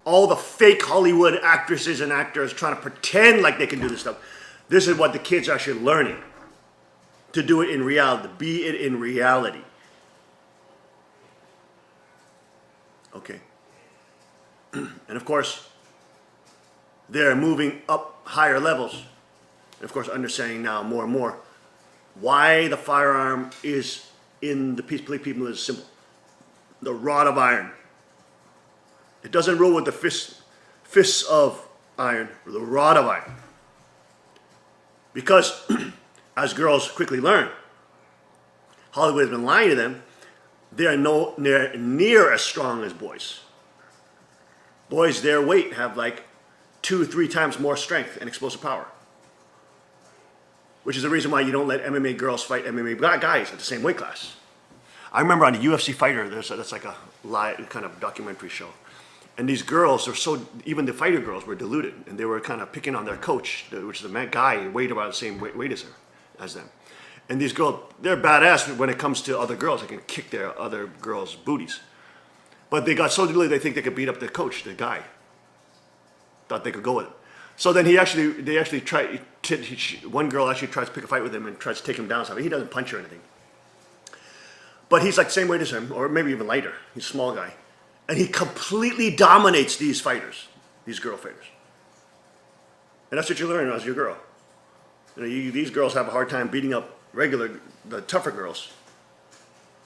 All the fake Hollywood actresses and actors trying to pretend like they can do this stuff. This is what the kids are actually learning. To do it in reality, to be it in reality. Okay. And of course, they're moving up higher levels. And of course, understanding now more and more why the firearm is in the peace people is simple. The rod of iron. It doesn't rule with the fists of iron, or the rod of iron. Because, as girls quickly learn, Hollywood has been lying to them. They are nowhere near as strong as boys. Boys their weight have like 2 or 3 times more strength and explosive power. Which is the reason why you don't let MMA girls fight MMA guys at the same weight class. I remember on the UFC Fighter, that's like a live kind of documentary show. And these girls are so, even the fighter girls were deluded. And they were kind of picking on their coach, which is a guy weighed about the same weight as them. And these girls, they're badass when it comes to other girls. They can kick their other girls' booties. But they got so deluded they think they could beat up the coach, the guy. Thought they could go with him. So then they actually tried, one girl actually tries to pick a fight with him and tries to take him down. So he doesn't punch or anything. But he's like the same weight as him, or maybe even lighter. He's a small guy. And he completely dominates these fighters, these girl fighters. And that's what you learn as your girl. These girls have a hard time beating up the tougher girls.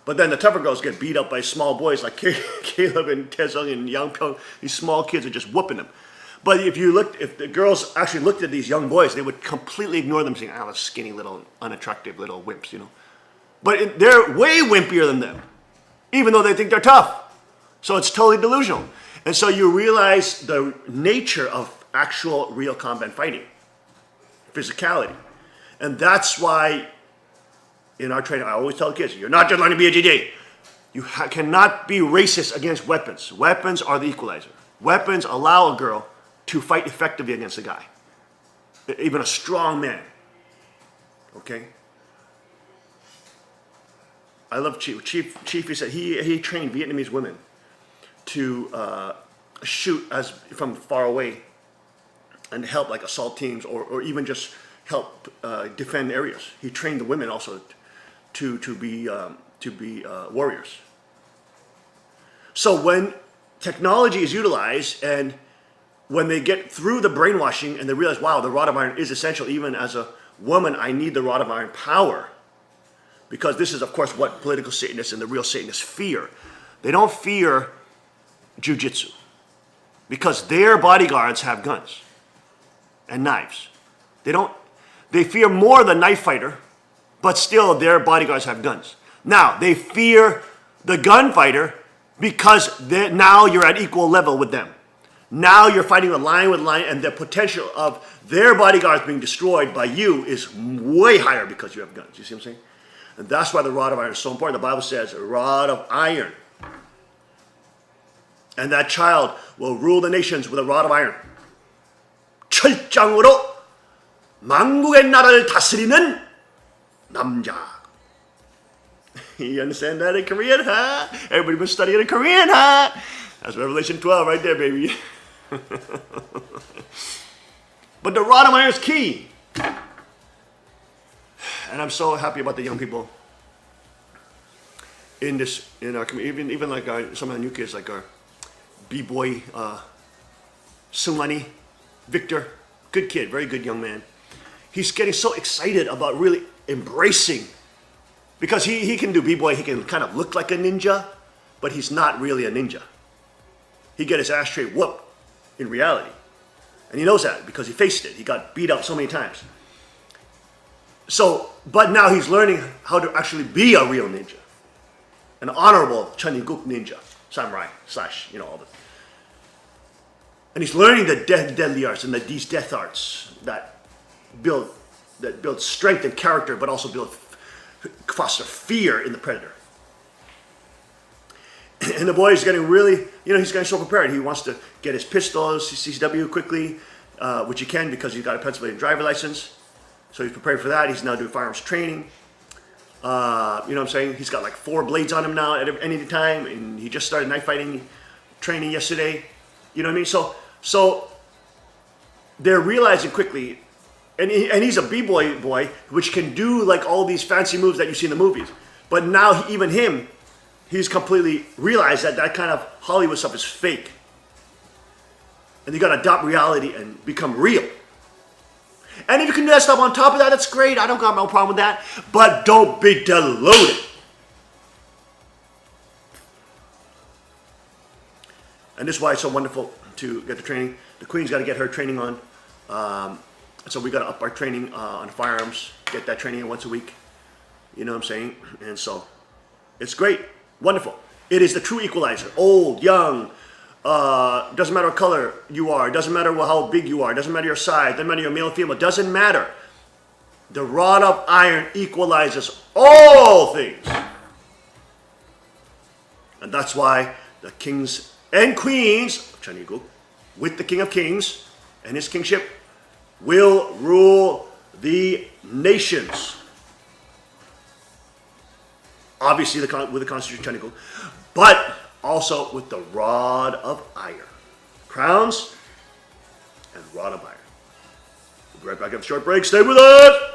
But then the tougher girls get beat up by small boys like Caleb and Taesung and Yang Pyong. These small kids are just whooping them. But if the girls actually looked at these young boys, they would completely ignore them, saying, "Ah, those skinny little, unattractive little wimps," you know. But they're way wimpier than them, even though they think they're tough. So it's totally delusional. And so you realize the nature of actual real combat fighting, physicality. And that's why in our training, I always tell kids, you're not just learning BJJ. You cannot be racist against weapons. Weapons are the equalizer. Weapons allow a girl to fight effectively against a guy, even a strong man. Okay? I love Chief. He said he trained Vietnamese women to shoot from far away and help like assault teams or even just help defend areas. He trained the women also to be warriors. So when technology is utilized and when they get through the brainwashing and they realize, wow, the rod of iron is essential. Even as a woman, I need the rod of iron power. Because this is, of course, what political Satanists and the real Satanists fear. They don't fear jiu-jitsu because their bodyguards have guns and knives. They fear more the knife fighter, but still their bodyguards have guns. Now, they fear the gunfighter because now you're at equal level with them. Now you're fighting line with line, and the potential of their bodyguards being destroyed by you is way higher because you have guns. You see what I'm saying? And that's why the rod of iron is so important. The Bible says, a rod of iron. And that child will rule the nations with a rod of iron. 철장으로 만국의 나라를 다스리는 남자. You understand that in Korean, huh? Everybody been studying in Korean, huh? That's Revelation 12 right there, baby. But the rod of iron is key. And I'm so happy about the young people in our community, even like some of the new kids, like our B-boy, Sungani, Victor, good kid, very good young man. He's getting so excited about really embracing, because he can do B-boy, he can kind of look like a ninja, but he's not really a ninja. He get his ashtray whooped in reality. And he knows that because he faced it. He got beat up so many times. So, but now he's learning how to actually be a real ninja. An honorable Chaniguk ninja, samurai, / all this. And he's learning the deadly arts and these death arts that build strength and character, but also foster fear in the predator. And the boy is getting really, he's getting so prepared. He wants to get his pistol, CCW quickly, which he can because he's got a Pennsylvania driver license. So he's prepared for that. He's now doing firearms training. You know what I'm saying? He's got like 4 blades on him now at any time. And he just started knife fighting training yesterday. You know what I mean? So they're realizing quickly, and he's a b-boy, which can do like all these fancy moves that you see in the movies. But now even him, he's completely realized that that kind of Hollywood stuff is fake. And you got to adopt reality and become real. And if you can do that stuff on top of that, that's great. I don't got no problem with that. But don't be deluded. And this is why it's so wonderful to get the training. The Queen's got to get her training on. So we got to up our training on firearms. Get that training in once a week. You know what I'm saying? And so it's great. Wonderful. It is the true equalizer. Old, young. Doesn't matter what color you are. Doesn't matter how big you are. Doesn't matter your size. Doesn't matter your male or female. Doesn't matter. The rod of iron equalizes all things. And that's why the kings and queens of Chanigu, with the King of Kings and his kingship, will rule the nations. Obviously with the Constitution of Chanigu, but also with the rod of iron. Crowns and rod of iron. We'll be right back after a short break. Stay with us.